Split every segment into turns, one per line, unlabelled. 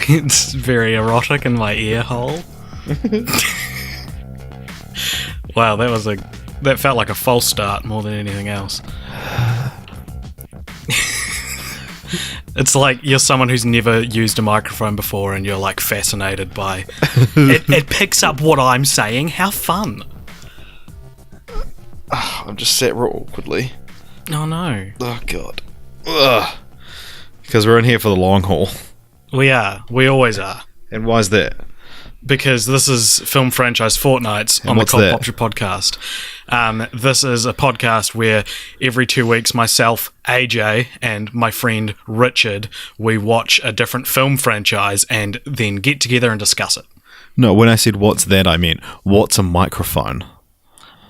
it's very erotic in my ear hole. Wow, that felt like a false start more than anything else. It's like you're someone who's never used a microphone before and you're like fascinated by it picks up what I'm saying. How fun.
I'm just sat real awkwardly.
Oh no.
Oh god. Ugh. Because we're in here for the long haul.
We are. We always are.
And why is that?
Because this is Film Franchise Fortnights on the Cult Popture podcast. This is a podcast where every 2 weeks myself, AJ, and my friend Richard, we watch a different film franchise and then get together and discuss it.
No, when I said what's that, I meant what's a microphone?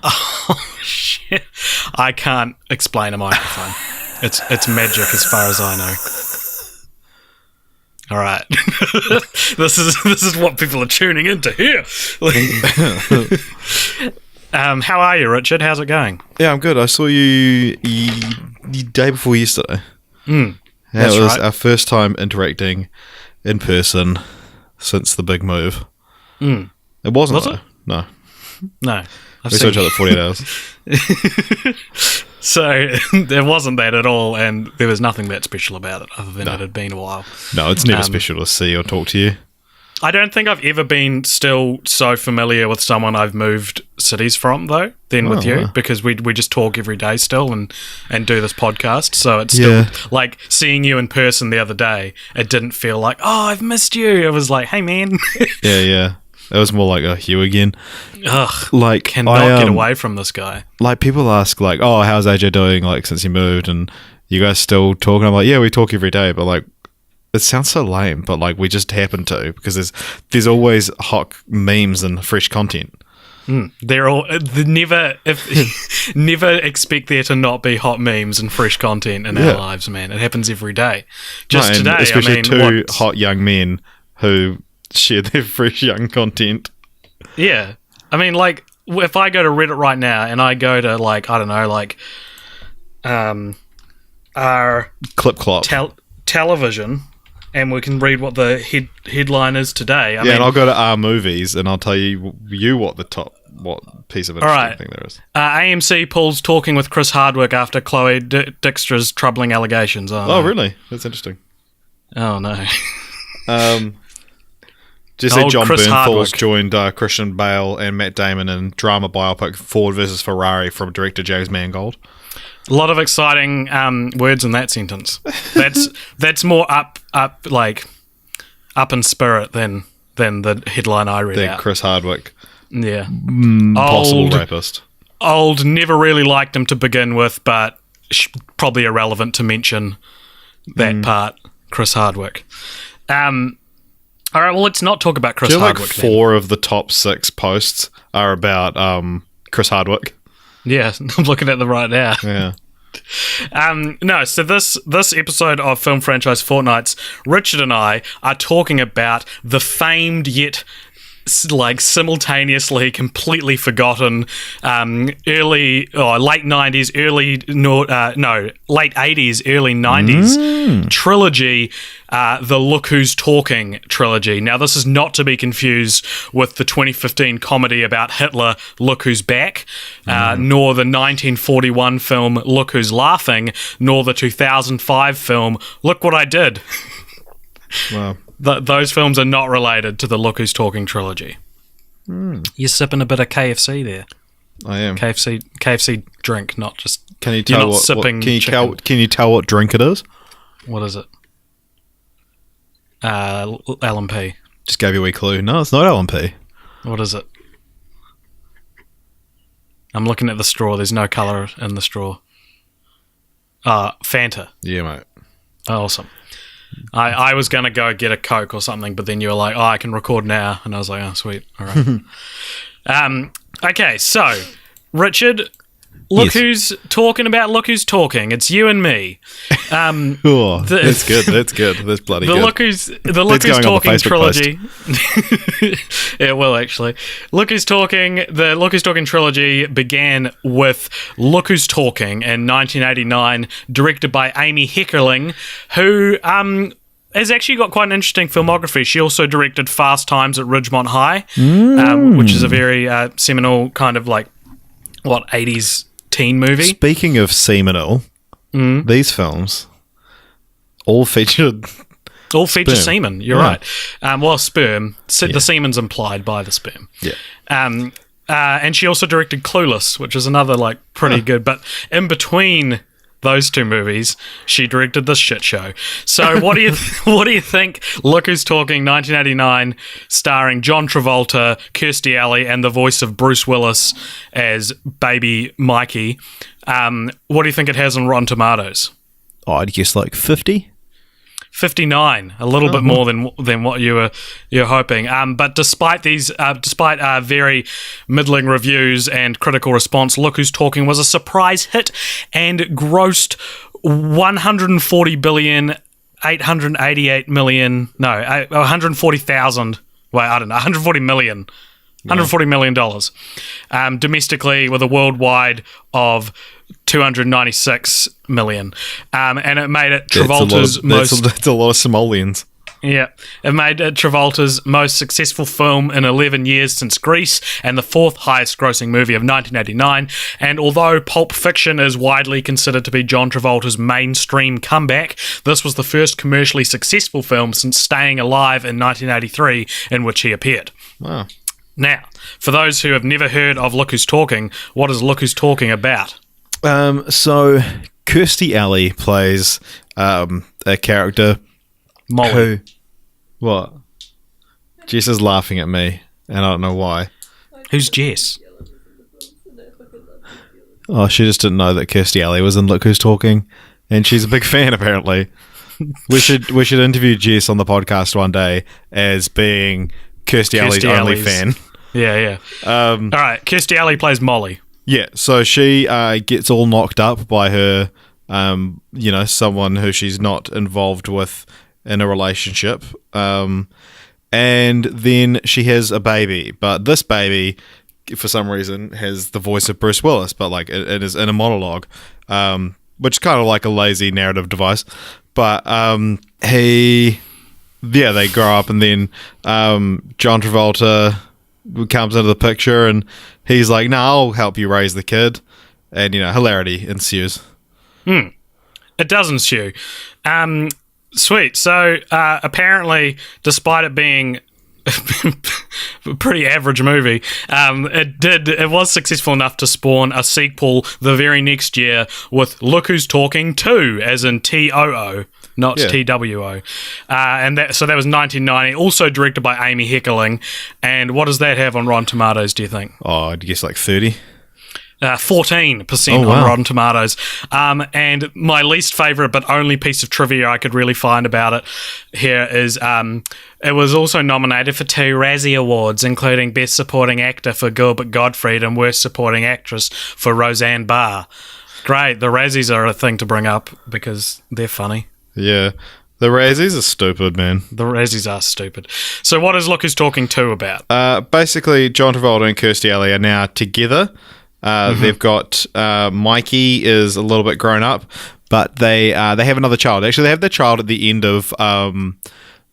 Oh, shit. I can't explain a microphone. It's magic as far as I know. All right. This is what people are tuning in to hear. How are you, Richard? How's it going?
Yeah, I'm good. I saw you the day before yesterday.
That's
it was
right.
our first time interacting in person since the big move.
Mm.
It wasn't,
Was
though.
it?
No.
No.
We saw each other 48 hours.
So there wasn't that at all, and there was nothing that special about it other than it had been a while.
No, it's never special to see or talk to you.
I don't think I've ever been still so familiar with someone I've moved cities from, though, than with you, because we just talk every day still and do this podcast. So it's still like seeing you in person the other day. It didn't feel like, oh, I've missed you. It was like, hey, man.
Yeah. It was more like, you again.
Ugh,
like,
cannot get away from this guy.
Like, people ask, like, oh, how's AJ doing, like, since he moved? And you guys still talking? I'm like, yeah, we talk every day, but, like, it sounds so lame, but, like, we just happen to, because there's always hot memes and fresh content.
Never expect there to not be hot memes and fresh content in our lives, man. It happens every day. Just today,
especially two hot young men who share their fresh young content.
Yeah. I mean, like, if I go to Reddit right now and I go to, like, I don't know, like, our
Clip Clop
television, and we can read what the headline is today. I mean,
and I'll go to our movies and I'll tell you what piece of interesting thing there is.
AMC pulls talking with Chris Hardwick after Chloe Dijkstra's troubling allegations.
Oh, really? That's interesting.
Oh, no.
Just said John
Chris
Bernthal
Hardwick
joined Christian Bale and Matt Damon in drama biopic Ford versus Ferrari from director James Mangold.
A lot of exciting words in that sentence. That's more up in spirit than the headline I read out.
Chris Hardwick.
Yeah.
Possible rapist.
Old, never really liked him to begin with, but probably irrelevant to mention that part, Chris Hardwick. All right, well, let's not talk about Chris Hardwick.
Like 4 of the top 6 posts are about Chris Hardwick.
Yeah, I'm looking at them right now.
Yeah.
No, so this episode of Film Franchise Fortnights, Richard and I are talking about the famed yet simultaneously completely forgotten late 90s, late 80s, early 90s trilogy, the Look Who's Talking trilogy. Now, this is not to be confused with the 2015 comedy about Hitler, Look Who's Back, nor the 1941 film Look Who's Laughing, nor the 2005 film Look What I Did.
Wow.
Those films are not related to the Look Who's Talking trilogy. You're sipping a bit of KFC there.
I am.
KFC drink, not just.
Can you tell Can you tell what drink it is?
What is it? LMP.
Just gave you a wee clue. No, it's not LMP.
What is it? I'm looking at the straw. There's no colour in the straw. Fanta.
Yeah, mate.
Awesome. I was going to go get a Coke or something, but then you were like, I can record now. And I was like, oh, sweet. All right. Okay, so, Richard, look who's talking about Look Who's Talking. It's you and me.
That's good. That's good. That's bloody good.
The Look Who's Talking trilogy. It will, actually. The Look Who's Talking trilogy began with Look Who's Talking in 1989, directed by Amy Heckerling, who has actually got quite an interesting filmography. She also directed Fast Times at Ridgemont High, which is a very seminal kind of 80s teen movie.
Speaking of seminal, these films all featured
feature semen. You're right. Sperm. The semen's implied by the sperm.
Yeah.
And she also directed Clueless, which is another pretty good. But in between those two movies, she directed this shit show. So what do you think? Look Who's Talking, 1989, starring John Travolta, Kirstie Alley, and the voice of Bruce Willis as baby Mikey. What do you think it has on Rotten Tomatoes?
Oh, I'd guess 50.
59, a little bit more than what you're hoping. But despite very middling reviews and critical response, Look Who's Talking was a surprise hit and grossed 140 billion 888 million. No, 140,000. Wait, I don't know, 140 million. $140 million domestically, with a worldwide of 296 million, and it made it Travolta's
that's a lot of simoleons.
Yeah, it made it Travolta's most successful film in 11 years since Grease, and the fourth highest grossing movie of 1989. And although Pulp Fiction is widely considered to be John Travolta's mainstream comeback, this was the first commercially successful film since Staying Alive in 1983, in which he appeared.
Wow.
Now, for those who have never heard of Look Who's Talking, what is Look Who's Talking about?
So Kirstie Alley plays a character,
Molly.
What? Jess is laughing at me, and I don't know why.
Who's Jess?
Oh, she just didn't know that Kirstie Alley was in Look Who's Talking, and she's a big fan apparently. We should interview Jess on the podcast one day as being Kirstie Alley's only fan.
Yeah. All right, Kirstie Alley plays Molly.
Yeah, so she gets all knocked up by her, someone who she's not involved with in a relationship. And then she has a baby. But this baby, for some reason, has the voice of Bruce Willis, but it is in a monologue, which is kind of like a lazy narrative device. But they grow up, and then John Travolta comes into the picture, and he's like, "No, I'll help you raise the kid," and hilarity ensues.
It does ensue. Sweet. So apparently, despite it being a pretty average movie, it was successful enough to spawn a sequel the very next year with Look Who's Talking 2, as in TOO, not TWO. And that was 1990, also directed by Amy Heckerling. And what does that have on Rotten Tomatoes, do you think?
Oh, I'd guess 30.
14% on Rotten Tomatoes. And my least favourite but only piece of trivia I could really find about it here is it was also nominated for 2 Razzie Awards, including Best Supporting Actor for Gilbert Gottfried and Worst Supporting Actress for Roseanne Barr. Great. The Razzies are a thing to bring up because they're funny.
Yeah. The Razzies are stupid, man.
The Razzies are stupid. So what is Look Who's Talking 2 about?
Basically, John Travolta and Kirstie Alley are now together. They've got Mikey is a little bit grown up, but they have another child. Actually, they have their child at the end of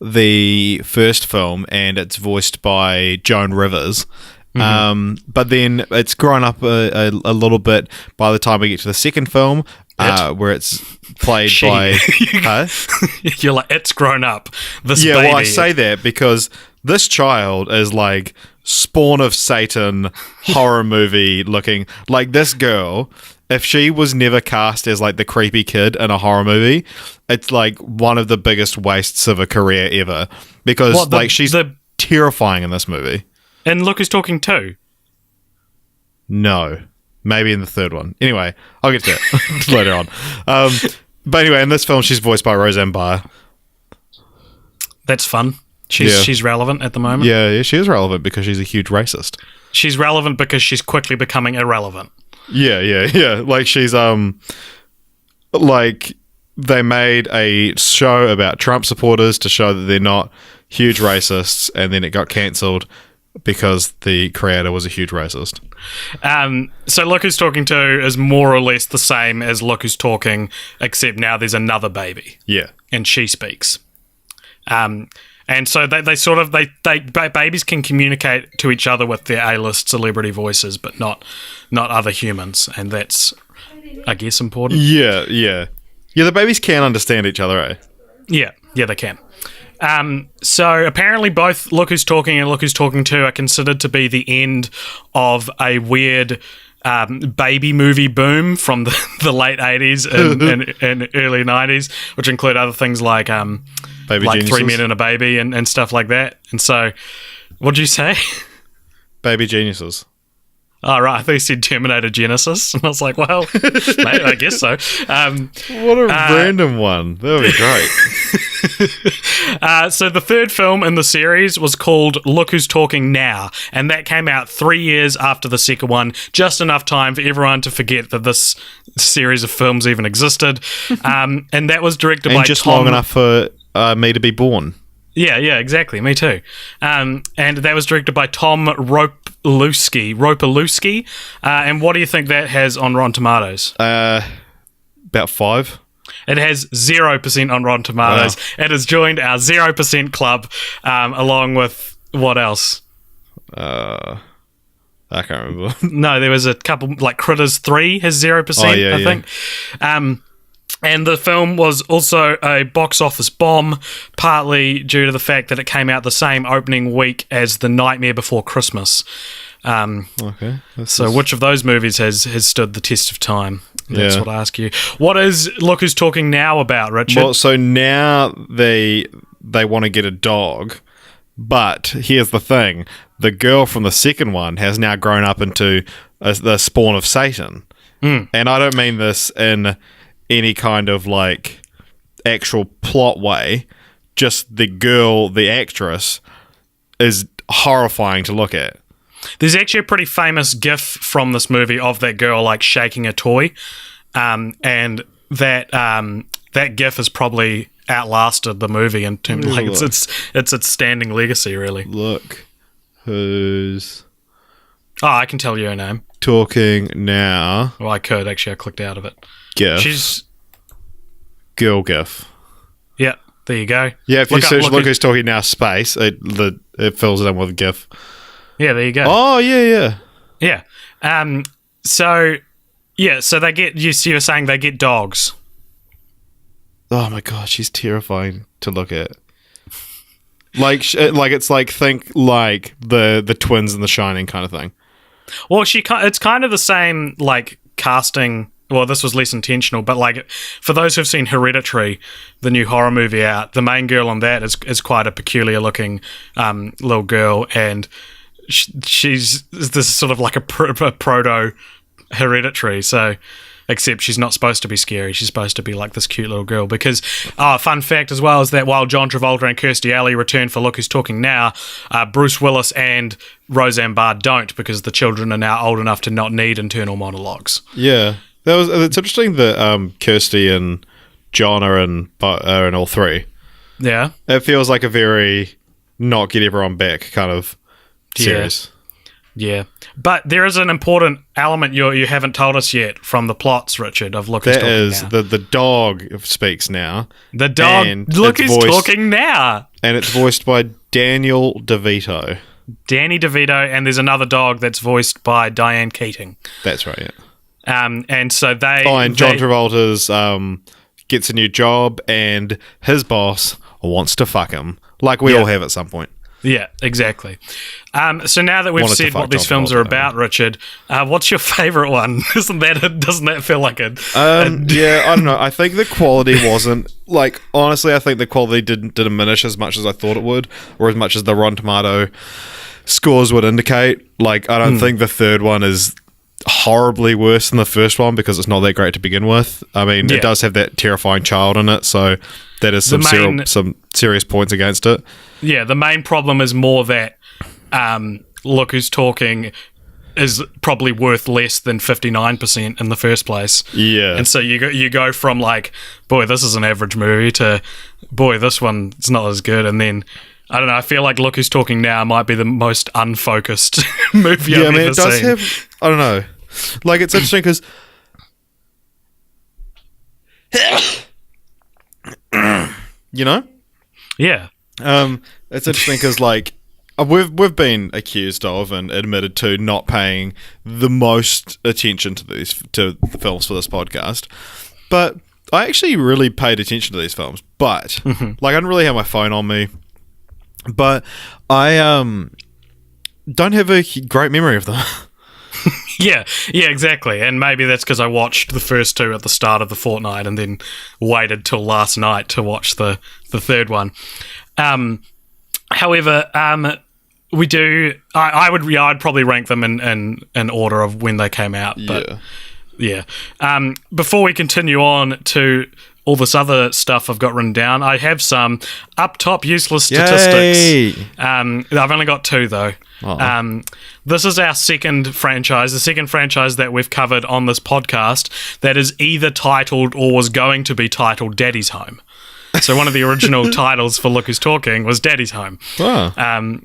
the first film, and it's voiced by Joan Rivers. But then it's grown up a little bit by the time we get to the second film, where it's played by...
You're like, it's grown up. This baby.
Well, I say that because this child is like Spawn of Satan horror movie looking. Like, this girl, if she was never cast as like the creepy kid in a horror movie, it's like one of the biggest wastes of a career ever, because she's terrifying in this movie.
And Look Who's Talking 2.
No, maybe in the third one. Anyway, I'll get to that later on. But anyway, in this film, she's voiced by Roseanne Barr.
That's fun. She's relevant at the moment.
Yeah, she is relevant because she's a huge racist.
She's relevant because she's quickly becoming irrelevant.
Yeah. Like, she's like, they made a show about Trump supporters to show that they're not huge racists, and then it got cancelled because the creator was a huge racist.
So Look Who's Talking 2 is more or less the same as Look Who's Talking, except now there's another baby.
Yeah.
And she speaks. And so they sort of babies can communicate to each other with their A-list celebrity voices, but not other humans, and that's, I guess, important.
Yeah. The babies can understand each other, eh?
Yeah, they can. So apparently both Look Who's Talking and Look Who's Talking 2 are considered to be the end of a weird baby movie boom from the late 80s and early 90s, which include other things like
Baby
like
geniuses.
3 Men and a Baby and stuff like that. And so, what'd you say?
Baby geniuses.
Oh, right. I thought you said Terminator Genesis. And I was like, well, maybe, I guess so.
What a random one. That would be great.
So the third film in the series was called Look Who's Talking Now, and that came out 3 years after the second one, just enough time for everyone to forget that this series of films even existed. And that was directed by
And just
Tom...
long enough for me to be born.
Yeah, exactly. Me too. And that was directed by Tom Ropalewski. And what do you think that has on Rotten Tomatoes?
About 5.
It has 0% on Rotten Tomatoes. Wow. It has joined our 0% club, along with what else?
I can't remember.
No, there was a couple, like Critters 3 has 0%, I think. And the film was also a box office bomb, partly due to the fact that it came out the same opening week as The Nightmare Before Christmas.
Okay.
So which of those movies has stood the test of time? That's what I ask you. What is Look Who's Talking Now about, Richard?
Well, so now they want to get a dog, but here's the thing. The girl from the second one has now grown up into the spawn of Satan. And I don't mean this in any kind of like actual plot way, just the girl, the actress, is horrifying to look at.
There's actually a pretty famous gif from this movie of that girl like shaking a toy, and that gif has probably outlasted the movie in terms of like it's standing legacy, really.
Look who's
I can tell you her name.
Talking now.
Well, I could actually. I clicked out of it.
GIF.
She's
girl GIF.
Yeah, there you go.
Yeah, if you search Look Who's Talking Now space, it fills it in with a GIF.
Yeah, there you go.
Oh, yeah.
So they get, you were saying they get dogs.
Oh my god, she's terrifying to look at. It's like, think like the twins in The Shining kind of thing.
Well, it's kind of the same, like, casting. Well, this was less intentional, but like for those who've seen Hereditary, the new horror movie out, the main girl on that is quite a peculiar looking little girl, and she's this sort of like a proto Hereditary. So, except she's not supposed to be scary. She's supposed to be like this cute little girl. Because, fun fact as well is that while John Travolta and Kirstie Alley return for Look Who's Talking Now, Bruce Willis and Roseanne Barr don't, because the children are now old enough to not need internal monologues.
Yeah. It's interesting that Kirstie and John are in all three.
Yeah.
It feels like a very not get everyone back kind of series.
Yeah. But there is an important element you haven't told us yet from the plots, Richard, of Look Who's Talking Now.
That is the dog speaks now.
The dog, Look Who's Talking Now.
And it's voiced by Daniel DeVito.
Danny DeVito, and there's another dog that's voiced by Diane Keating.
That's right, yeah.
And so they...
Oh, and John Travolta's gets a new job, and his boss wants to fuck him. Like we all have at some point.
Yeah, exactly. So now that we've said what these films are about, Richard, what's your favourite one? Doesn't that feel like a...
yeah, I don't know. I think the quality wasn't... Like, honestly, I think the quality didn't diminish as much as I thought it would, or as much as the Rotten Tomato scores would indicate. Like, I don't think the third one is horribly worse than the first one, because it's not that great to begin with. I mean, it does have that terrifying child in it, so that is some serious points against it.
Yeah, the main problem is more that Look Who's Talking is probably worth less than 59% in the first place.
Yeah.
And so you go from like, boy, this is an average movie, to, boy, this one's not as good. And then, I don't know, I feel like Look Who's Talking Now might be the most unfocused movie I've ever seen.
It does have, I don't know. Like, it's interesting because... you know?
Yeah.
It's interesting because, like, we've been accused of and admitted to not paying the most attention to the films for this podcast, but I actually really paid attention to these films. But like, I didn't really have my phone on me, but I don't have a great memory of them.
Yeah, exactly. And maybe that's because I watched the first two at the start of the fortnight and then waited till last night to watch the third one. However, we do. I'd probably rank them in order of when they came out. But yeah. Before we continue on to all this other stuff I've got written down, I have some up top useless statistics.
Yay!
I've only got two though. This is our second franchise, the second franchise that we've covered on this podcast that is either titled or was going to be titled Daddy's Home. So one of the original titles for Look Who's Talking was Daddy's Home.
Oh,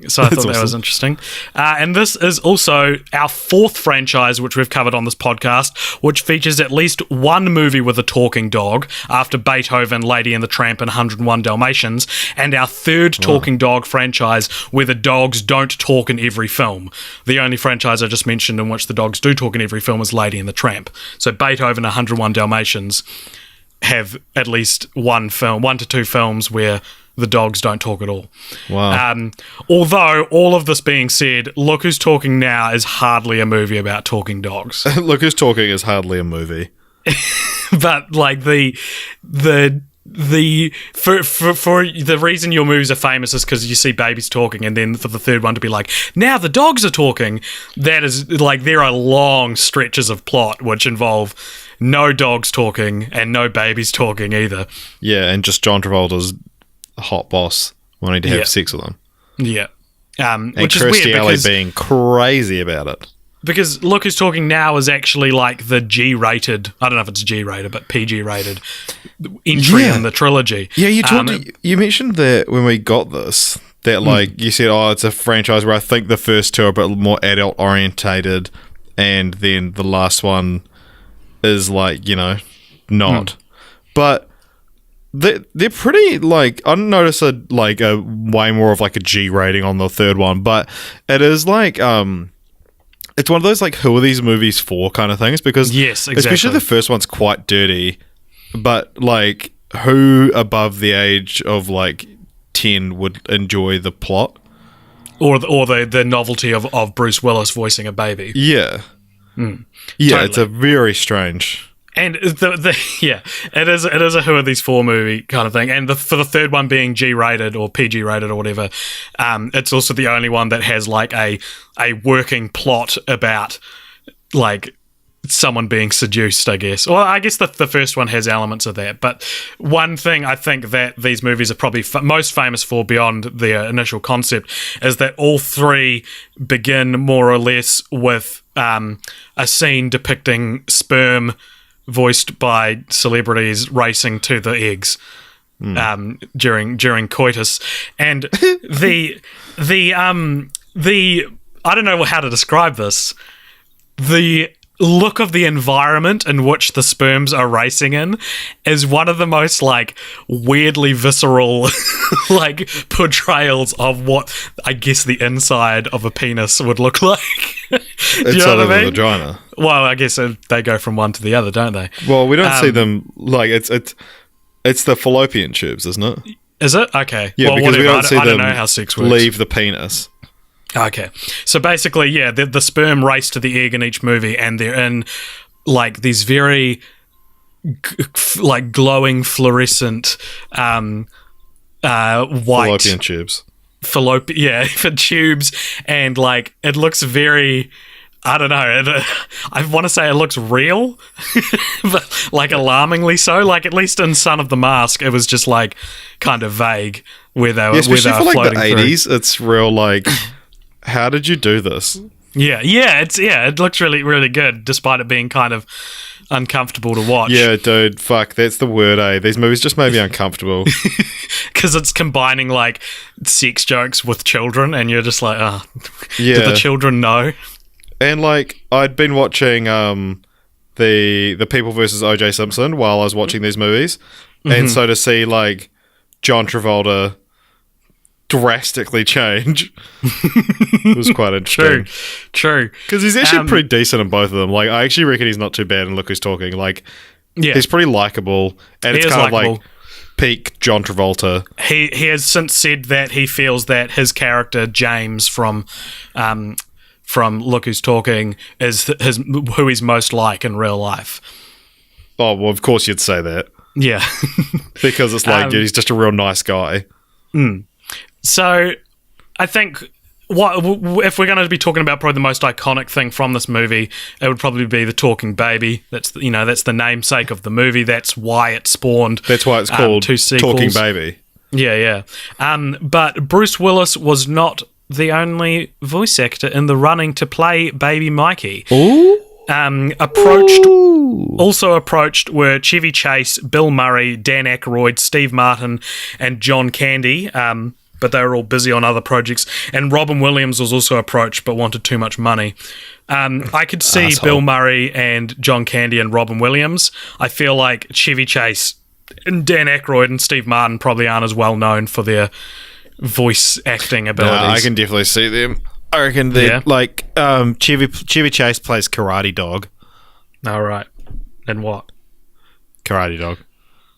so I thought that was interesting. And this is also our fourth franchise, which we've covered on this podcast, which features at least one movie with a talking dog after Beethoven, Lady and the Tramp, and 101 Dalmatians, and our third talking dog franchise where the dogs don't talk in every film. The only franchise I just mentioned in which the dogs do talk in every film is Lady and the Tramp. So Beethoven and 101 Dalmatians have at least one to two films where the dogs don't talk at all.
Wow.
Although, all of this being said, Look Who's Talking Now is hardly a movie about talking dogs.
Look Who's Talking is hardly a movie.
But, like, for the reason your movies are famous is because you see babies talking, and then for the third one to be like, now the dogs are talking, that is, like, there are long stretches of plot which involve no dogs talking and no babies talking either.
Yeah, and just John Travolta's hot boss wanting to have sex with him.
Yeah.
And
which
Kirstie
is weird
Alley
because,
being crazy about it.
Because Look Who's Talking Now is actually like the G-rated, I don't know if it's G-rated, but PG-rated entry in the trilogy.
Yeah, you mentioned that when we got this, that like you said, it's a franchise where I think the first two are a bit more adult orientated, and then the last one is like, not. But they're pretty, like, I didn't notice a way more of like a G rating on the third one, but it is like it's one of those like, who are these movies for kind of things, because
yes, exactly.
Especially the first one's quite dirty, but like, who above the age of like 10 would enjoy the plot
or the novelty of Bruce Willis voicing a baby?
Yeah. Yeah, totally. It's a very strange.
And it is a who are these for movie kind of thing. And for the third one being G-rated or PG-rated or whatever, it's also the only one that has like a working plot about like someone being seduced, I guess. Well, I guess the first one has elements of that. But one thing I think that these movies are probably most famous for beyond their initial concept is that all three begin more or less with a scene depicting sperm voiced by celebrities racing to the eggs during coitus. And the I don't know how to describe this. The look of the environment in which the sperms are racing in is one of the most like weirdly visceral like portrayals of what I guess the inside of a penis would look like.
It's sort of a vagina.
Well, I guess they go from one to the other, don't they?
Well, we don't see them like it's the fallopian tubes, isn't it?
Is it? Okay.
Yeah,
well,
because
whatever. I don't know how sex works.
Leave the penis.
Okay. So basically, yeah, the sperm race to the egg in each movie, and they're in like these very like glowing fluorescent white
fallopian tubes.
For tubes, and like it looks very, I don't know, I want to say it looks real, but like alarmingly so. Like at least in Son of the Mask, it was just like kind of vague where they were,
especially
where they were
for like
floating
the 80s. It's real like, how did you do this?
It looks really, really good, despite it being kind of uncomfortable to watch.
Yeah, dude, fuck, that's the word, eh? These movies just made me uncomfortable.
Because it's combining, like, sex jokes with children, and you're just like,
yeah.
Did the children know?
And, like, I'd been watching the People versus O.J. Simpson while I was watching these movies, and so to see, like, John Travolta drastically change. It was quite interesting.
True.
Because he's actually pretty decent in both of them. Like, I actually reckon he's not too bad in Look Who's Talking. Like, he's pretty likable, and it's kind of like peak John Travolta.
He has since said that he feels that his character James from Look Who's Talking is who he's most like in real life.
Oh, well, of course you'd say that.
Yeah.
Because it's like, dude, he's just a real nice guy.
So, I think if we're going to be talking about probably the most iconic thing from this movie, it would probably be the talking baby. That's the namesake of the movie. That's why it spawned.
That's why it's called
2 sequels.
Talking Baby.
Yeah. But Bruce Willis was not the only voice actor in the running to play Baby Mikey.
Ooh.
Also approached were Chevy Chase, Bill Murray, Dan Aykroyd, Steve Martin, and John Candy. But they were all busy on other projects. And Robin Williams was also approached, but wanted too much money. I could see Bill Murray and John Candy and Robin Williams. I feel like Chevy Chase and Dan Aykroyd and Steve Martin probably aren't as well known for their voice acting abilities.
I can definitely see them. I reckon that Chevy Chase plays Karate Dog.
All right. And what?
Karate Dog.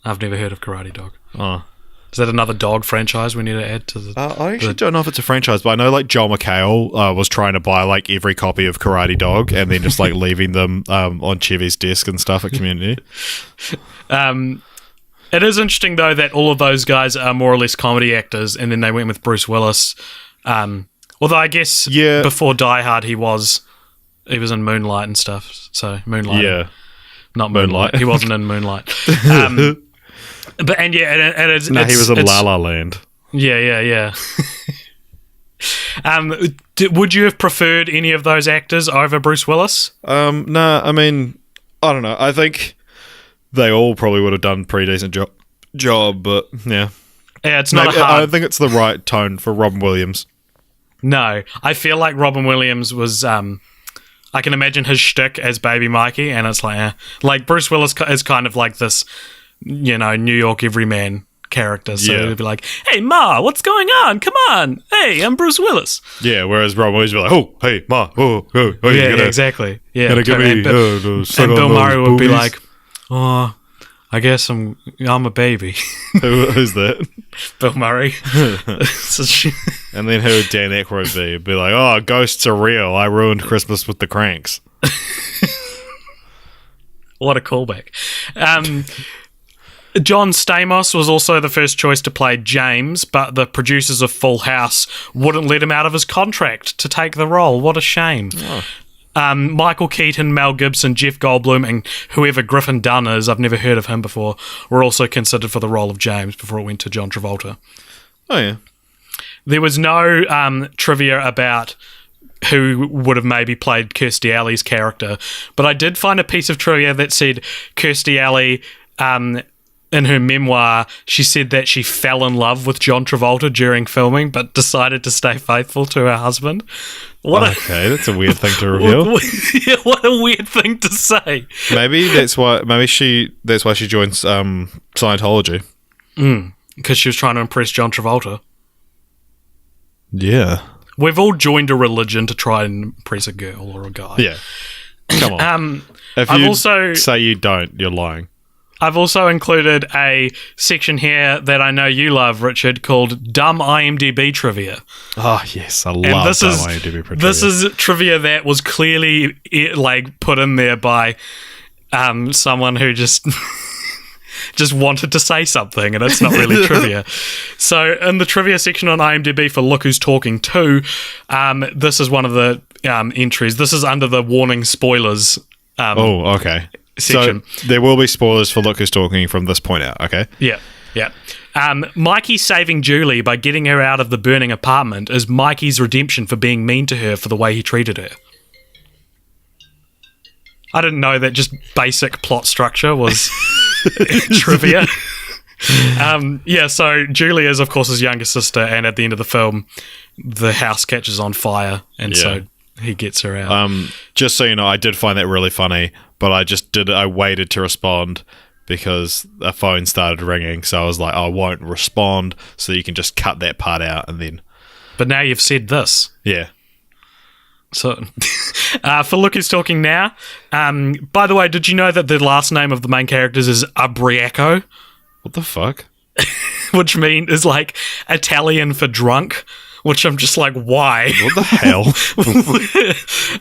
I've never heard of Karate Dog.
Oh.
Is that another dog franchise we need to add to the...
I actually don't know if it's a franchise, but I know like Joel McHale was trying to buy like every copy of Karate Dog and then just like leaving them on Chevy's desk and stuff at Community.
It is interesting though that all of those guys are more or less comedy actors, and then they went with Bruce Willis. Although I guess before Die Hard he was in Moonlight and stuff. So Moonlight.
Yeah.
Not Moonlight. He wasn't in Moonlight. He was
in La La Land.
Yeah. Would you have preferred any of those actors over Bruce Willis?
No, I mean, I don't know. I think they all probably would have done a pretty decent job, but yeah.
Yeah, it's not hard.
I don't think it's the right tone for Robin Williams.
No, I feel like Robin Williams was... I can imagine his shtick as Baby Mikey, and it's like... Like, Bruce Willis is kind of like this... New York everyman character. So it'd be like, hey, Ma, what's going on? Come on. Hey, I'm Bruce Willis.
Yeah, whereas Robin Williams would be like, oh, hey, Ma,
exactly. Yeah.
Gotta give me,
and Bill Murray would be like, oh, I guess I'm a baby.
Who's that?
Bill Murray.
And then who would Dan Aykroyd be? He'd be like, oh, ghosts are real. I ruined Christmas with the Cranks.
What a callback. John Stamos was also the first choice to play James, but the producers of Full House wouldn't let him out of his contract to take the role. What a shame. Oh. Michael Keaton, Mel Gibson, Jeff Goldblum, and whoever Griffin Dunn is, I've never heard of him before, were also considered for the role of James before it went to John Travolta.
Oh, yeah.
There was no trivia about who would have maybe played Kirstie Alley's character, but I did find a piece of trivia that said Kirstie Alley... in her memoir, she said that she fell in love with John Travolta during filming, but decided to stay faithful to her husband.
That's a weird thing to reveal.
What a weird thing to say.
Maybe that's why she joins Scientology.
Because she was trying to impress John Travolta.
Yeah.
We've all joined a religion to try and impress a girl or a guy.
Yeah. Come on. If you say you don't, you're lying.
I've also included a section here that I know you love, Richard, called Dumb IMDb Trivia.
Oh, yes. I love dumb IMDb trivia.
This is trivia that was clearly put in there by someone who just wanted to say something, and it's not really trivia. So in the trivia section on IMDb for Look Who's Talking 2, this is one of the entries. This is under the warning spoilers.
Okay.
Section.
So there will be spoilers for Look Who's Talking from this point out, okay?
Yeah. Mikey saving Julie by getting her out of the burning apartment is Mikey's redemption for being mean to her for the way he treated her. I didn't know that just basic plot structure was trivia. So Julie is, of course, his younger sister, and at the end of the film, the house catches on fire, and so he gets her out.
Just so you know, I did find that really funny, but I waited to respond because a phone started ringing. So I was like, I won't respond. So you can just cut that part out and then.
But now you've said this.
Yeah.
So, for Look Who's Talking Now, by the way, did you know that the last name of the main characters is Ubriaco?
What the fuck?
Which is like Italian for drunk, which I'm just like, why?
What the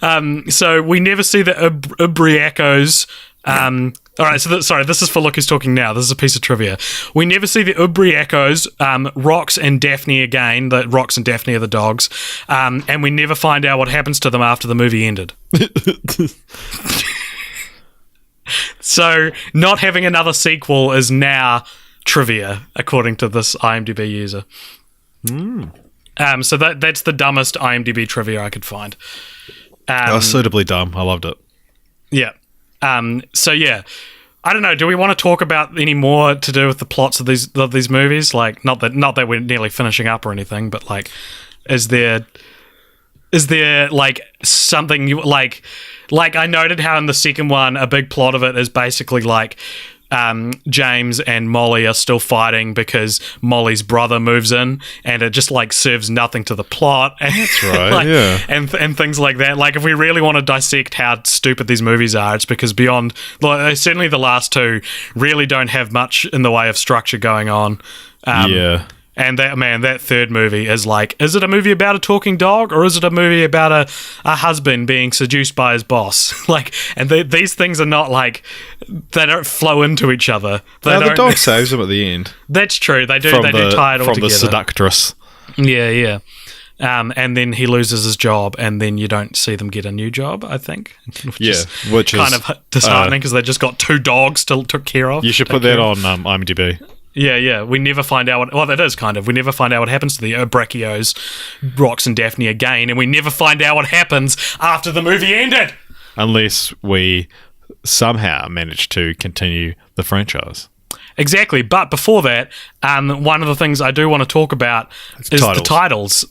hell?
So we never see the Ubriacos. All right, so this is for Look Who's Talking Now. This is a piece of trivia. We never see the Ubriacos, Rox and Daphne again. The Rox and Daphne are the dogs. And we never find out what happens to them after the movie ended. So not having another sequel is now trivia, according to this IMDb user. So that's the dumbest IMDb trivia I could find.
Suitably dumb. I loved it.
Yeah. So yeah, I don't know. Do we want to talk about any more to do with the plots of these movies? Like, not that we're nearly finishing up or anything, but like, is there like something you like I noted how in the second one a big plot of it is basically like James and Molly are still fighting because Molly's brother moves in, and it just like serves nothing to the plot. And,
that's right.
like,
yeah,
and things like that. Like, if we really want to dissect how stupid these movies are, it's because beyond, like, certainly the last two really don't have much in the way of structure going on.
Yeah.
And that third movie is like, is it a movie about a talking dog, or is it a movie about a husband being seduced by his boss? Like, and these things are not like, they don't flow into each other.
The dog saves him at the end.
That's true. They do. They do tie it all together.
From the seductress.
Yeah. And then he loses his job, and then you don't see them get a new job, I think. Which is kind of disheartening because they just got two dogs to took care of.
You should put that on IMDb.
Yeah. We never find out that is kind of. We never find out what happens to the Brachios, Rox and Daphne again, and we never find out what happens after the movie ended.
Unless we somehow manage to continue the franchise.
Exactly, but before that, one of the things I do want to talk about is the titles,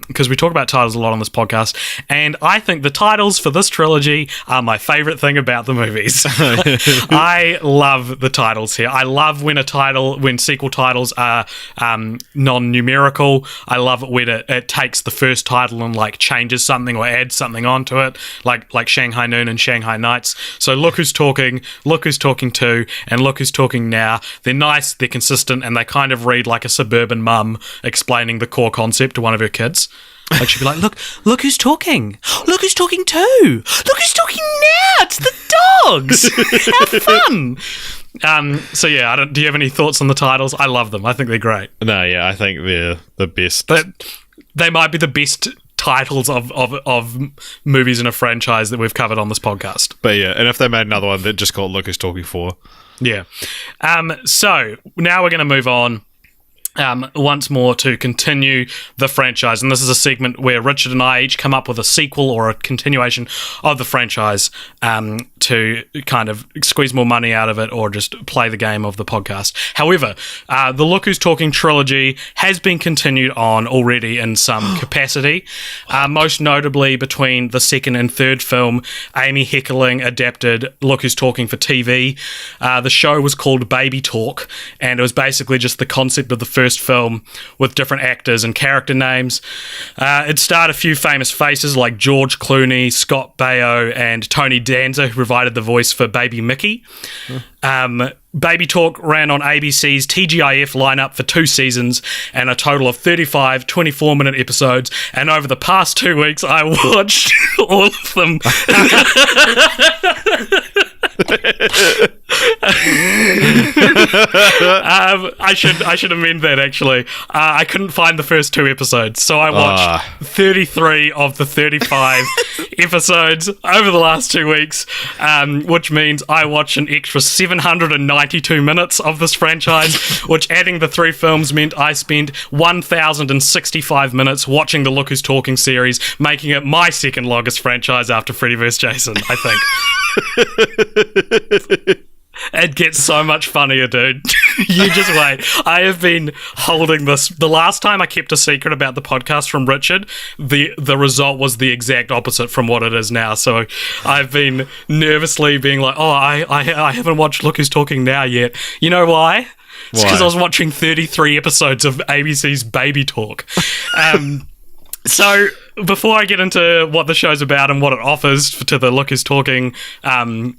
because we talk about titles a lot on this podcast, and I think the titles for this trilogy are my favourite thing about the movies. I love the titles here. I love when sequel titles are non-numerical. I love it when it takes the first title and like changes something or adds something onto it, like Shanghai Noon and Shanghai Nights. So Look Who's Talking, Look Who's Talking 2, and Look Who's Talking Now. They're nice, they're consistent, and they kind of read like a suburban mum explaining the core concept to one of her kids. Like, she'd be like, look who's talking. Look who's talking too. Look who's talking now. It's the dogs. Have fun. So yeah, do you have any thoughts on the titles? I love them. I think they're great.
No, yeah, I think they're the best.
They might be the best titles of movies in a franchise that we've covered on this podcast.
But yeah, and if they made another one that just called Look Who's Talking 4.
Yeah. So now we're going to move on once more to continue the franchise. And this is a segment where Richard and I each come up with a sequel or a continuation of the franchise to kind of squeeze more money out of it or just play the game of the podcast. However, the Look Who's Talking trilogy has been continued on already in some capacity, most notably between the second and third film. Amy Heckerling adapted Look Who's Talking for TV. The show was called Baby Talk, and it was basically just the concept of the first film with different actors and character names. It starred a few famous faces like George Clooney, Scott Baio, and Tony Danza, who provided the voice for Baby Mickey. Baby Talk ran on ABC's TGIF lineup for 2 seasons and a total of 35 24-minute episodes, and over the past 2 weeks I watched all of them. I should amend that actually. I couldn't find the first 2 episodes, so I watched 33 of the 35 episodes over the last 2 weeks, which means I watched an extra 792 minutes of this franchise, which, adding the 3 films, meant I spent 1,065 minutes watching the Look Who's Talking series, making it my second longest franchise after Freddy vs. Jason, I think. It gets so much funnier, dude. You just wait. I have been holding this. The last time I kept a secret about the podcast from Richard, the result was the exact opposite from what it is now. So I've been nervously being like, oh, I haven't watched Look Who's Talking Now yet. You know why? It's because I was watching 33 episodes of ABC's Baby Talk. So before I get into what the show's about and what it offers to the Look Who's Talking canon,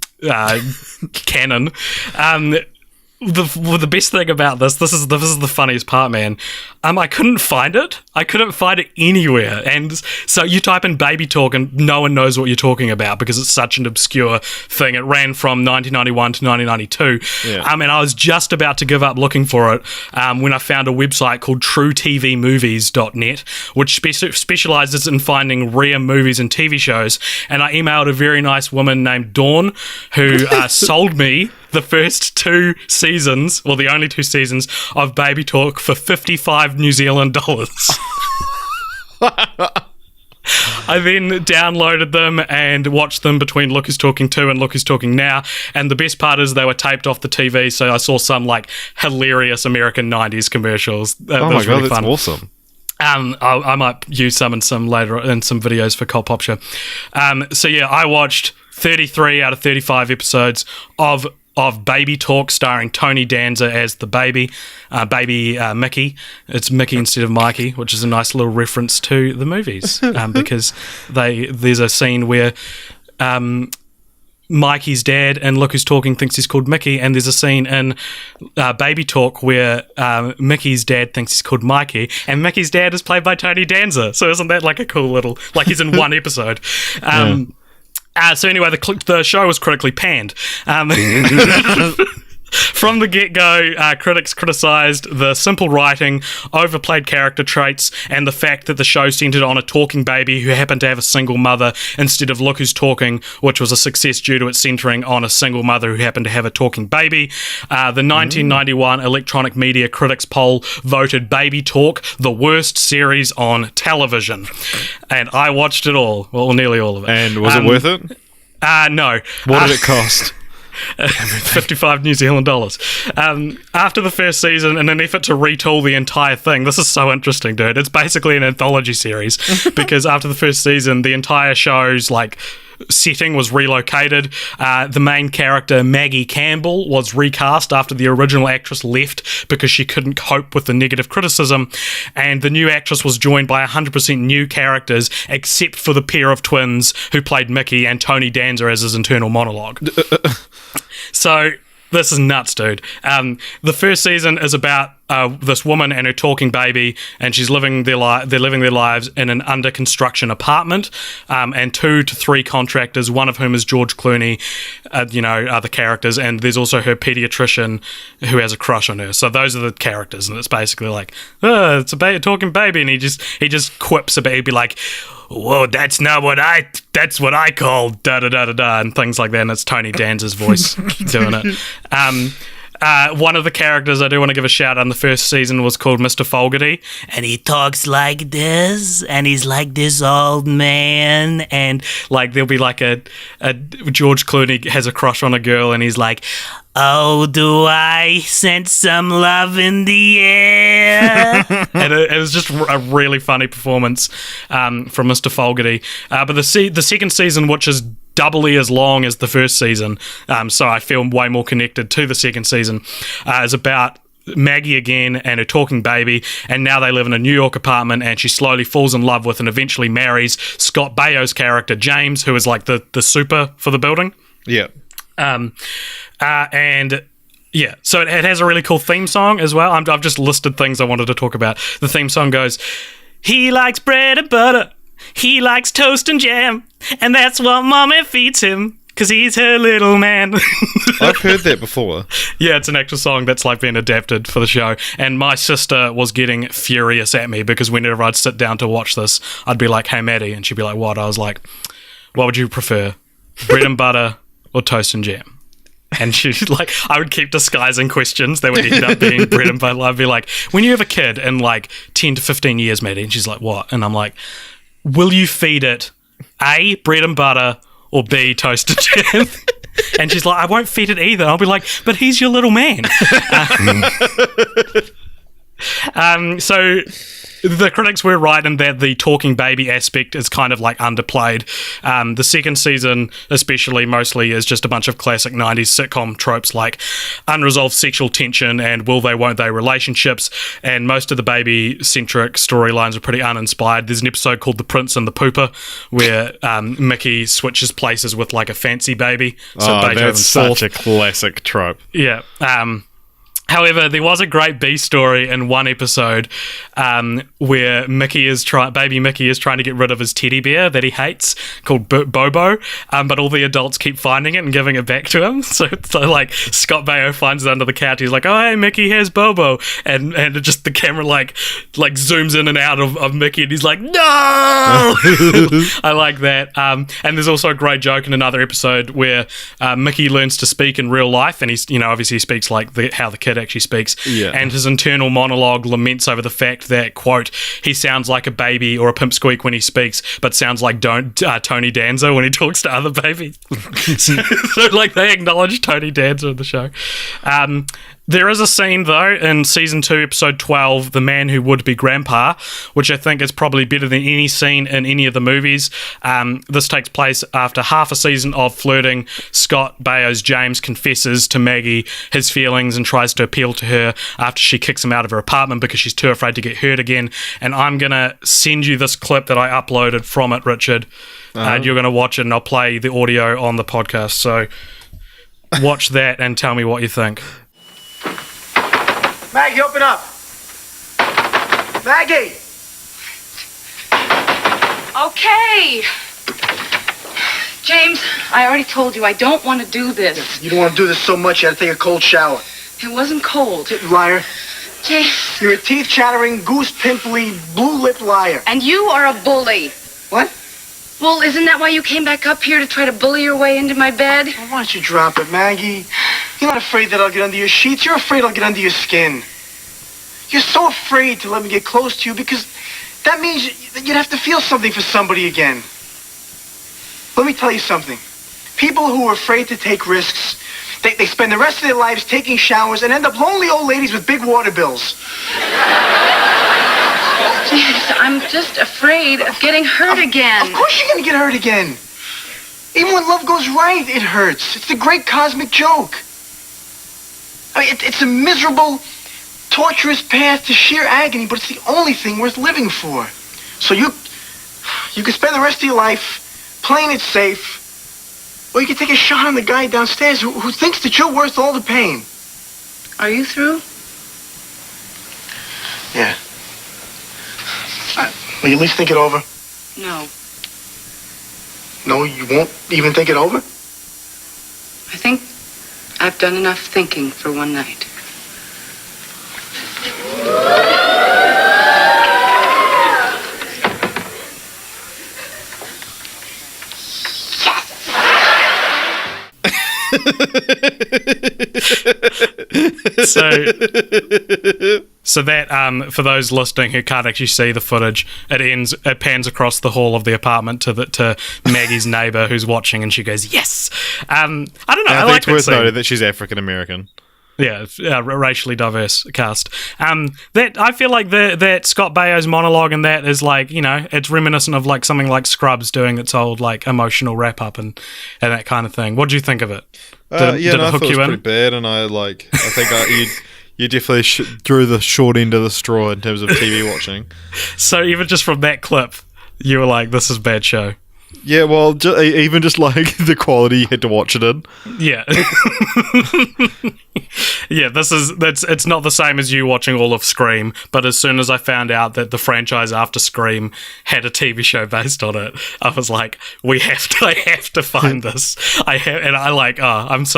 the best thing about this is the funniest part, man. I couldn't find it. I couldn't find it anywhere. And so you type in Baby Talk and no one knows what you're talking about because it's such an obscure thing. It ran from 1991 to 1992. Yeah. And I was just about to give up looking for it when I found a website called TrueTVMovies.net, which specializes in finding rare movies and TV shows. And I emailed a very nice woman named Dawn who sold me the first 2 seasons, or the only 2 seasons, of Baby Talk for $55 New Zealand dollars. I then downloaded them and watched them between Look Who's Talking 2 and Look Who's Talking Now, and the best part is they were taped off the TV, so I saw some like hilarious American 90s commercials.
Oh my god, that's awesome.
I might use some in some later in some videos for Cult Pop Show. So yeah, I watched 33 out of 35 episodes of Baby Talk, starring Tony Danza as the baby Mickey. It's Mickey instead of Mikey, which is a nice little reference to the movies because there's a scene where Mikey's dad in Look Who's Talking thinks he's called Mickey, and there's a scene in Baby Talk where Mickey's dad thinks he's called Mikey, and Mickey's dad is played by Tony Danza. So isn't that like a cool little, like he's in one episode. So anyway, the show was critically panned. From the get-go, critics criticised the simple writing, overplayed character traits, and the fact that the show centred on a talking baby who happened to have a single mother instead of Look Who's Talking, which was a success due to it centering on a single mother who happened to have a talking baby. The 1991 Electronic Media Critics Poll voted Baby Talk the worst series on television. And I watched it all, well, nearly all of it.
And was it worth it?
No.
What did it cost?
55 New Zealand dollars. After the first season, in an effort to retool the entire thing, this is so interesting, dude. It's basically an anthology series because after the first season, the entire show's like setting was relocated. The main character, Maggie Campbell, was recast after the original actress left because she couldn't cope with the negative criticism, and the new actress was joined by 100% new characters except for the pair of twins who played Mickey and Tony Danza as his internal monologue. So this is nuts, dude. The first season is about this woman and her talking baby, and she's they're living their lives in an under construction apartment, and 2 to 3 contractors, one of whom is George Clooney, are the characters, and there's also her pediatrician who has a crush on her. So those are the characters, and it's basically like, it's a talking baby, and he just quips about, he'd be like, whoa, that's what I call da da da da da, and things like that, and it's Tony Danza's voice doing it. One of the characters I do want to give a shout out in the first season was called Mr. Fogarty, and he talks like this, and he's like this old man, and like there'll be like a George Clooney has a crush on a girl, and he's like, oh, do I sense some love in the air? And it was just a really funny performance from Mr. Fogarty. But the second season, which is doubly as long as the first season, so I feel way more connected to the second season, is about Maggie again and her talking baby, and now they live in a New York apartment, and she slowly falls in love with and eventually marries Scott Baio's character, James, who is like the super for the building.
Yeah.
And yeah, so it has a really cool theme song as well. I've just listed things I wanted to talk about. The theme song goes, he likes bread and butter, he likes toast and jam, and that's what mommy feeds him, because he's her little man.
I've heard that before.
Yeah, it's an actual song that's like been adapted for the show. And my sister was getting furious at me because whenever I'd sit down to watch this, I'd be like, hey, Maddie, and she'd be like, what? I was like, what would you prefer, bread and butter or toast and jam? And she's like, I would keep disguising questions that would end up being bread and butter. I'd be like, when you have a kid in like 10 to 15 years, Maddie, and she's like, what? And I'm like, will you feed it A, bread and butter, or B, toast and jam? And she's like, I won't feed it either. I'll be like, but he's your little man. So the critics were right in that the talking baby aspect is kind of like underplayed. The second season, especially, mostly is just a bunch of classic 90s sitcom tropes like unresolved sexual tension and will they, won't they relationships. And most of the baby-centric storylines are pretty uninspired. There's an episode called The Prince and the Pooper where Mickey switches places with like a fancy baby. So
that's such a classic trope.
Yeah. However, there was a great B story in one episode where baby Mickey is trying to get rid of his teddy bear that he hates called Bobo, but all the adults keep finding it and giving it back to him. So like Scott Baio finds it under the couch. He's like, "Oh, hey, Mickey, here's Bobo," and just the camera like zooms in and out of Mickey, and he's like, "No!" I like that. And there's also a great joke in another episode where Mickey learns to speak in real life, and he's obviously speaks like how the kid actually speaks, and his internal monologue laments over the fact that, quote, he sounds like a baby or a pimp squeak when he speaks, but sounds like Tony Danza when he talks to other babies. so like they acknowledge Tony Danza in the show. There is a scene, though, in Season 2, Episode 12, The Man Who Would Be Grandpa, which I think is probably better than any scene in any of the movies. This takes place after half a season of flirting. Scott Baio's James confesses to Maggie his feelings and tries to appeal to her after she kicks him out of her apartment because she's too afraid to get hurt again. And I'm going to send you this clip that I uploaded from it, Richard. And you're going to watch it, and I'll play the audio on the podcast. So watch that and tell me what you think.
Maggie, open up! Maggie!
Okay. James, I already told you I don't want to do this.
You don't want to do this so much you had to take a cold shower.
It wasn't cold.
Liar.
James.
You're a teeth-chattering, goose-pimply, blue-lipped liar.
And you are a bully.
What?
Well, isn't that why you came back up here to try to bully your way into my bed?
Well, why don't you drop it, Maggie? You're not afraid that I'll get under your sheets. You're afraid I'll get under your skin. You're so afraid to let me get close to you because that means that you'd have to feel something for somebody again. Let me tell you something. People who are afraid to take risks, they spend the rest of their lives taking showers and end up lonely old ladies with big water bills.
James, I'm just afraid of getting hurt again.
Of course you're going to get hurt again. Even when love goes right, it hurts. It's the great cosmic joke. I mean, it's a miserable, torturous path to sheer agony, but it's the only thing worth living for. So you can spend the rest of your life playing it safe, or you can take a shot on the guy downstairs who thinks that you're worth all the pain.
Are you through?
Yeah. Will you at least think it over?
No.
No, you won't even think it over?
I think I've done enough thinking for one night.
So that for those listening who can't actually see the footage, it pans across the hall of the apartment to Maggie's neighbor who's watching, and she goes, "Yes." I don't know. I like
it's worth
that
noting
scene.
that she's African American.
Yeah, racially diverse cast. That I feel like that Scott Baio's monologue and that is like, it's reminiscent of like something like Scrubs doing its old like emotional wrap up and that kind of thing. What do you think of it? Did it
I
hook
thought it
you
was
in?
pretty bad, and I think you definitely drew the short end of the straw in terms of TV watching.
So even just from that clip, you were like, "This is a bad show."
Yeah, well, even just like the quality you had to watch it in.
Yeah. Yeah, it's not the same as you watching all of Scream, but as soon as I found out that the franchise after Scream had a TV show based on it, I was like, I have to find this. It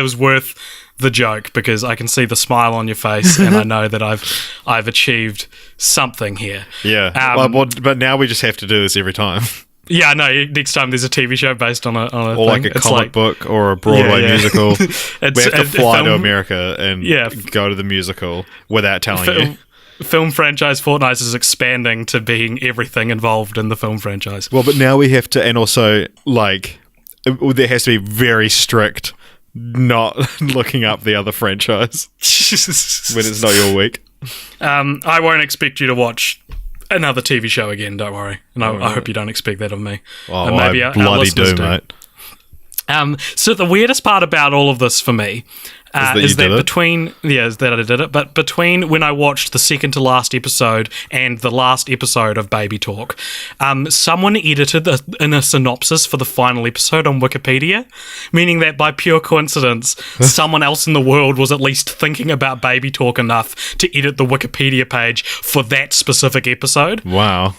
was worth the joke because I can see the smile on your face and I know that I've achieved something here.
Yeah. But now we just have to do this every time.
Yeah, no. Next time there's a TV show based on a
or
thing,
like a comic book or a Broadway musical, we have to fly to America and go to the musical without telling you.
Film franchise Fortnights is expanding to being everything involved in the film franchise.
Well, but now we have to, and also like there has to be very strict not looking up the other franchise when it's not your week.
I won't expect you to watch another TV show again, don't worry. And I hope you don't expect that of me.
Oh,
and maybe
I
our
bloody
listeners
do, mate.
So the weirdest part about all of this for me is that between is that I did it, but between when I watched the second to last episode and the last episode of Baby Talk, someone edited in a synopsis for the final episode on Wikipedia, meaning that by pure coincidence, someone else in the world was at least thinking about Baby Talk enough to edit the Wikipedia page for that specific episode.
Wow.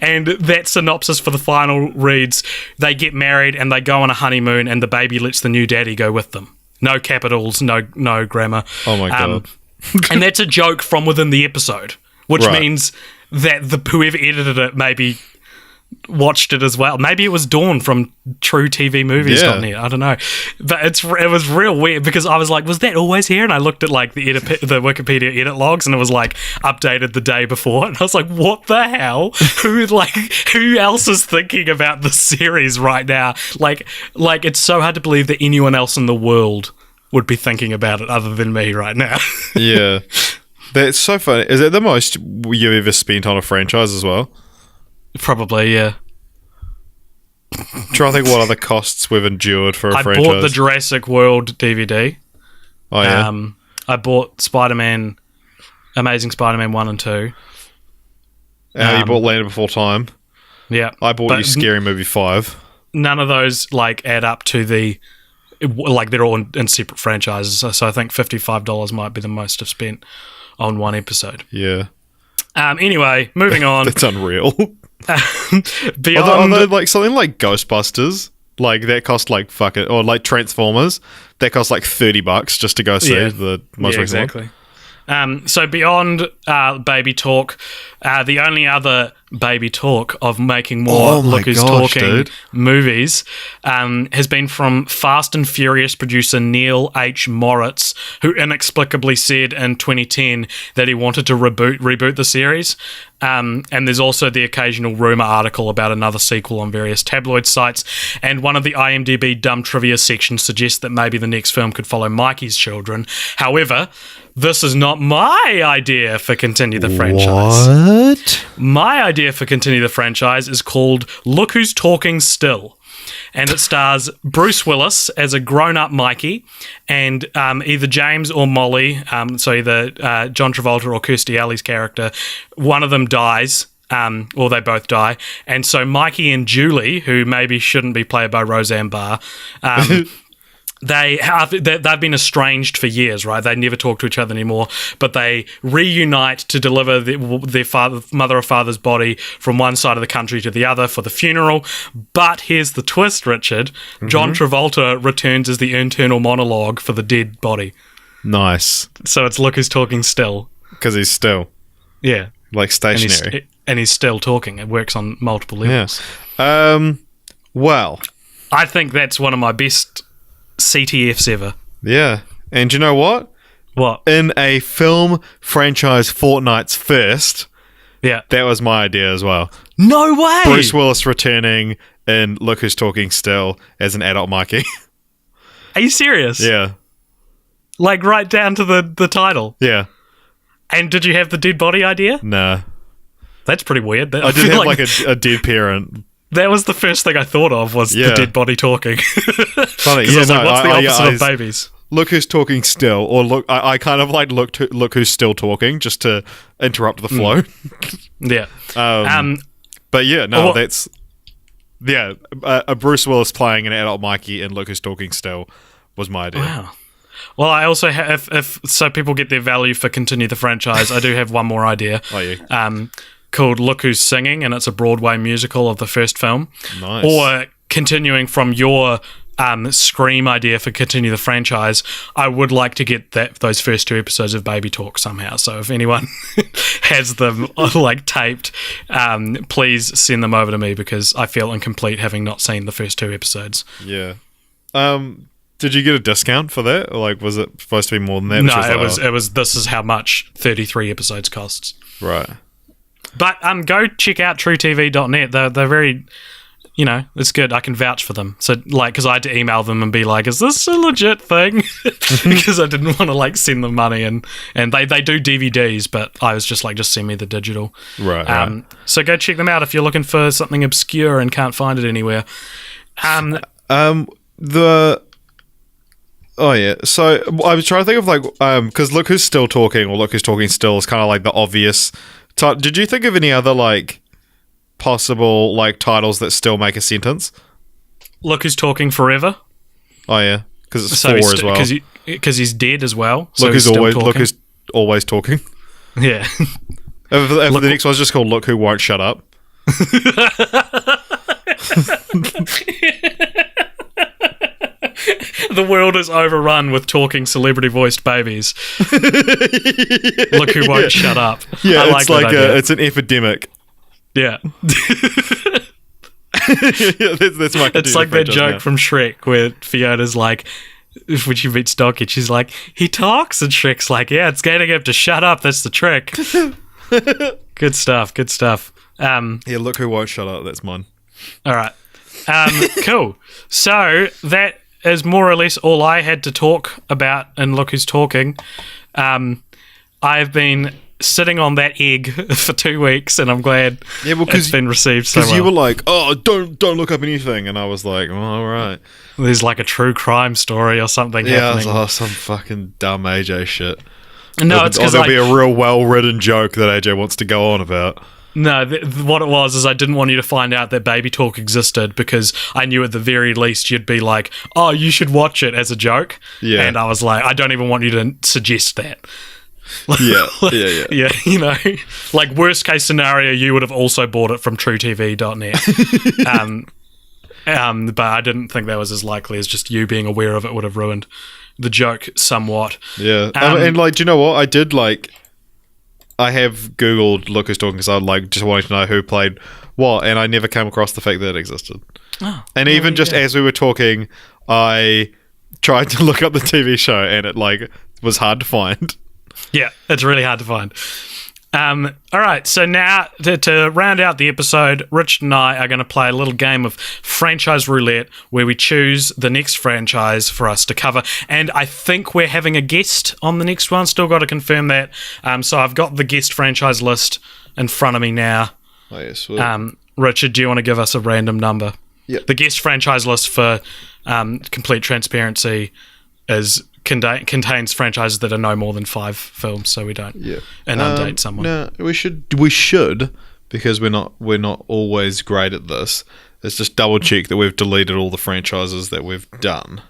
And that synopsis for the final reads, they get married and they go on a honeymoon and the baby lets the new daddy go with them. No capitals, no grammar.
Oh my God.
And that's a joke from within the episode, which means that whoever edited it maybe watched it as well. Maybe it was Dawn from TrueTVMovies.net. I don't know. But it was real weird because I was like, was that always here? And I looked at like the Wikipedia edit logs and it was like updated the day before. And I was like, what the hell? Who else is thinking about the series right now? Like it's so hard to believe that anyone else in the world would be thinking about it other than me right now.
Yeah. That's so funny. Is it the most you've ever spent on a franchise as well?
Probably, yeah.
Trying to think what other costs we've endured for a franchise.
I bought the Jurassic World DVD.
Oh, yeah?
I bought Amazing Spider-Man 1 and 2.
You bought Land Before Time.
Yeah.
I bought you Scary Movie 5.
None of those, add up to they're all in separate franchises. So I think $55 might be the most I've spent on one episode.
Yeah.
Anyway, moving on.
That's unreal.
Beyond,
although something like Ghostbusters, that cost or Transformers, that cost $30 just to go see the most recent one.
So beyond Baby Talk, the only other Baby Talk of making more Look Who's Talking movies has been from Fast and Furious producer Neil H. Moritz, who inexplicably said in 2010 that he wanted to reboot the series. And there's also the occasional rumour article about another sequel on various tabloid sites. And one of the IMDb dumb trivia sections suggests that maybe the next film could follow Mikey's children. However, this is not my idea for Continue the Franchise.
What?
My idea for Continue the Franchise is called Look Who's Talking Still. And it stars Bruce Willis as a grown-up Mikey and either James or Molly, so either John Travolta or Kirstie Alley's character, one of them dies, or they both die. And so Mikey and Julie, who maybe shouldn't be played by Roseanne Barr, they've been estranged for years, right? They never talk to each other anymore, but they reunite to deliver their mother or father's body from one side of the country to the other for the funeral. But here's the twist, Richard. John Travolta returns as the internal monologue for the dead body.
Nice.
So it's Look Who's Talking Still.
Because he's still.
Yeah.
Stationary.
And he's still talking. It works on multiple levels.
Yeah. Well.
I think that's one of my best CTFs ever.
Yeah. And you know what?
What?
In a film franchise Fortnights first,
yeah,
that was my idea as well.
No way!
Bruce Willis returning in Look Who's Talking Still as an adult Mikey.
Are you serious?
Yeah.
Right down to the title?
Yeah.
And did you have the dead body idea?
No.
That's pretty weird.
I did have a dead parent.
That was the first thing I thought of was the dead body talking.
Funny.
Yeah, I was like, what's the opposite of babies?
Look Who's Talking Still, or I kind of look Who's Still Talking, just to interrupt the flow.
Yeah.
But yeah, no, that's a Bruce Willis playing an adult Mikey in Look Who's Talking Still was my idea.
Wow. Well, I also have, if so people get their value for Continue the Franchise, I do have one more idea.
Oh, yeah.
Called Look Who's Singing, and it's a Broadway musical of the first film.
Nice.
Or continuing from your Scream idea for Continue the Franchise, I would like to get those first two episodes of Baby Talk somehow. So if anyone has them taped, please send them over to me because I feel incomplete having not seen the first two episodes.
Yeah. Did you get a discount for that? Or was it supposed to be more than that?
No, it was. This is how much 33 episodes costs.
Right.
But go check out TrueTV.net. They're very, you know, it's good. I can vouch for them. So, like, because I had to email them and be like, is this a legit thing? Because I didn't want to, like, send them money. And they do DVDs, but I was just like, just send me the digital.
Right.
So go check them out if you're looking for something obscure and can't find it anywhere.
Oh yeah, so I was trying to think of like, because Look Who's Still Talking or Look Who's Talking Still is kind of like the obvious. Did you think of any other like possible like titles that still make a sentence?
Look Who's Talking Forever.
Oh yeah, because it's 4 as well.
Because he's dead as well. So
Look Who's always talking.
Yeah.
If the next one's just called Look Who Won't Shut Up.
The world is overrun with talking celebrity-voiced babies. Look who won't shut up.
Yeah, it's an epidemic.
Yeah.
That's my
It's like that joke from Shrek where Fiona's like, when she meets Donkey, she's like, he talks, and Shrek's like, yeah, it's getting him to shut up, that's the trick. Good stuff.
Yeah, Look Who Won't Shut Up, that's mine.
All right. Cool. So that is more or less all I had to talk about in Look Who's Talking. I've been sitting on that egg for 2 weeks, and I'm glad it's been received so well.
Because you were like, oh, don't look up anything, and I was like, oh, all right.
There's like a true crime story or something happening.
I was like, oh, some fucking dumb AJ shit.
No, it's because
there'll be a real well-written joke that AJ wants to go on about.
No, what it was is I didn't want you to find out that Baby Talk existed because I knew at the very least you'd be like, oh, you should watch it as a joke. Yeah. And I was like, I don't even want you to suggest that.
Yeah.
Yeah, you know, like worst case scenario, you would have also bought it from truetv.net. But I didn't think that was as likely as just you being aware of it would have ruined the joke somewhat.
Yeah. And like, do you know what? I have Googled Look Who's Talking because I just wanted to know who played what, and I never came across the fact that it existed. Oh, and even just as we were talking, I tried to look up the TV show, and it was hard to find.
Yeah, it's really hard to find. All right, so now to round out the episode, Richard and I are going to play a little game of franchise roulette where we choose the next franchise for us to cover. And I think we're having a guest on the next one. Still got to confirm that. So I've got the guest franchise list in front of me now.
Oh, yes. Sweet.
Richard, do you want to give us a random number?
Yeah.
The guest franchise list for complete transparency contains franchises that are no more than 5 films, so we don't inundate someone.
No, we should because we're not always great at this. Let's just double check that we've deleted all the franchises that we've done.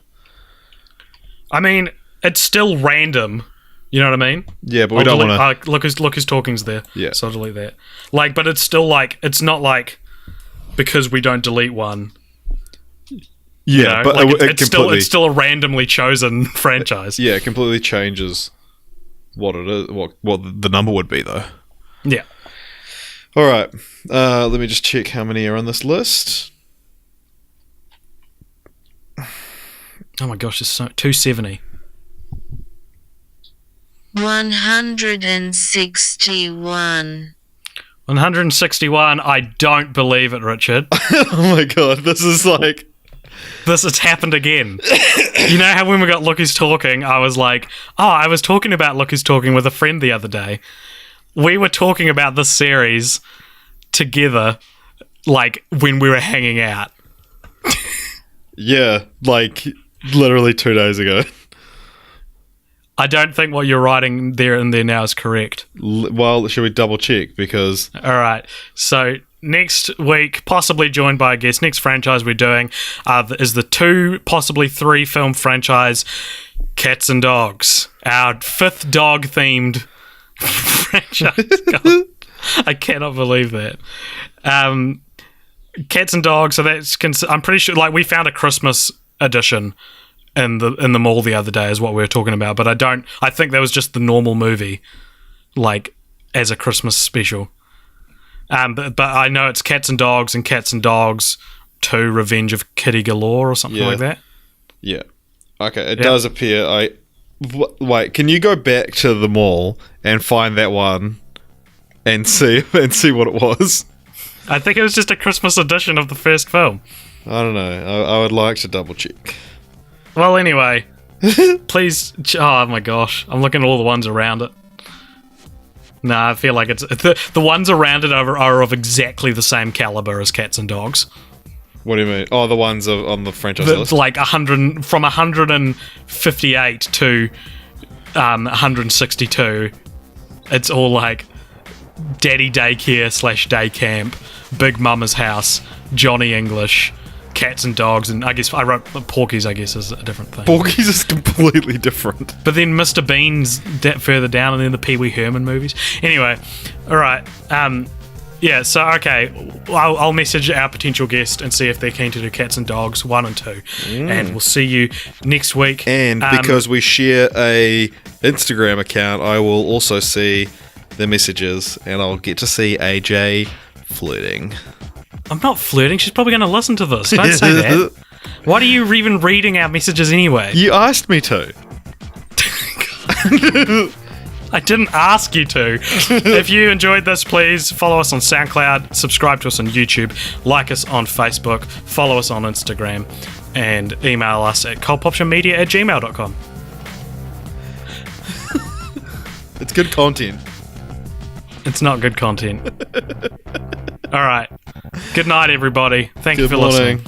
I mean, it's still random. You know what I mean?
Yeah, but we don't want to.
Look who's talking's there.
Yeah,
so I'll delete that. But it's still it's not like because we don't delete one.
Yeah,
you know,
but
it's still a randomly chosen franchise.
Yeah, it completely changes what it is, what the number would be, though.
Yeah.
All right. Let me just check how many are on this list.
Oh my gosh, it's 270.
161.
161. I don't believe it, Richard.
Oh my god, this is
This has happened again. You know how when we got Look Who's Talking, I was like, oh, I was talking about Look Who's Talking with a friend the other day. We were talking about this series together, when we were hanging out.
Yeah, literally 2 days ago.
I don't think what you're writing there now is correct.
Well, should we double check? Because...
All right, so... Next week, possibly joined by a guest, next franchise we're doing is the 2, possibly 3 film franchise, Cats and Dogs. Our 5th dog-themed franchise. God, I cannot believe that. Cats and Dogs, so that's... I'm pretty sure, we found a Christmas edition in the mall the other day is what we were talking about, but I think that was just the normal movie, as a Christmas special. But I know it's Cats and Dogs 2 Revenge of Kitty Galore or something like that.
Yeah. Okay, it does appear. Wait, can you go back to the mall and find that one and see what it was?
I think it was just a Christmas edition of the first film.
I don't know. I would like to double check.
Well, anyway, please. Oh my gosh, I'm looking at all the ones around it. Nah, I feel like it's the ones around it are of exactly the same caliber as Cats and Dogs.
What do you mean? Oh, the ones on the franchise list?
Like 100 from 158 to 162. It's all like Daddy Daycare / Day Camp, Big Mama's House, Johnny English, Cats and Dogs, and I guess I wrote Porky's. I guess is a different thing.
Porky's is completely different.
But then Mr. Bean's further down, and then the Pee Wee Herman movies. Anyway, all right. Yeah, so, okay, I'll message our potential guest and see if they're keen to do Cats and Dogs 1 and 2. And we'll see you next week.
And because we share a Instagram account, I will also see the messages, and I'll get to see AJ flirting.
I'm not flirting. She's probably going to listen to this. Don't say that. Why are you even reading our messages anyway?
You asked me to.
I didn't ask you to. If you enjoyed this, please follow us on SoundCloud, subscribe to us on YouTube, like us on Facebook, follow us on Instagram, and email us at coldpoptionmedia@gmail.com.
It's good content.
It's not good content. All right. Good night, everybody. Thank you for listening.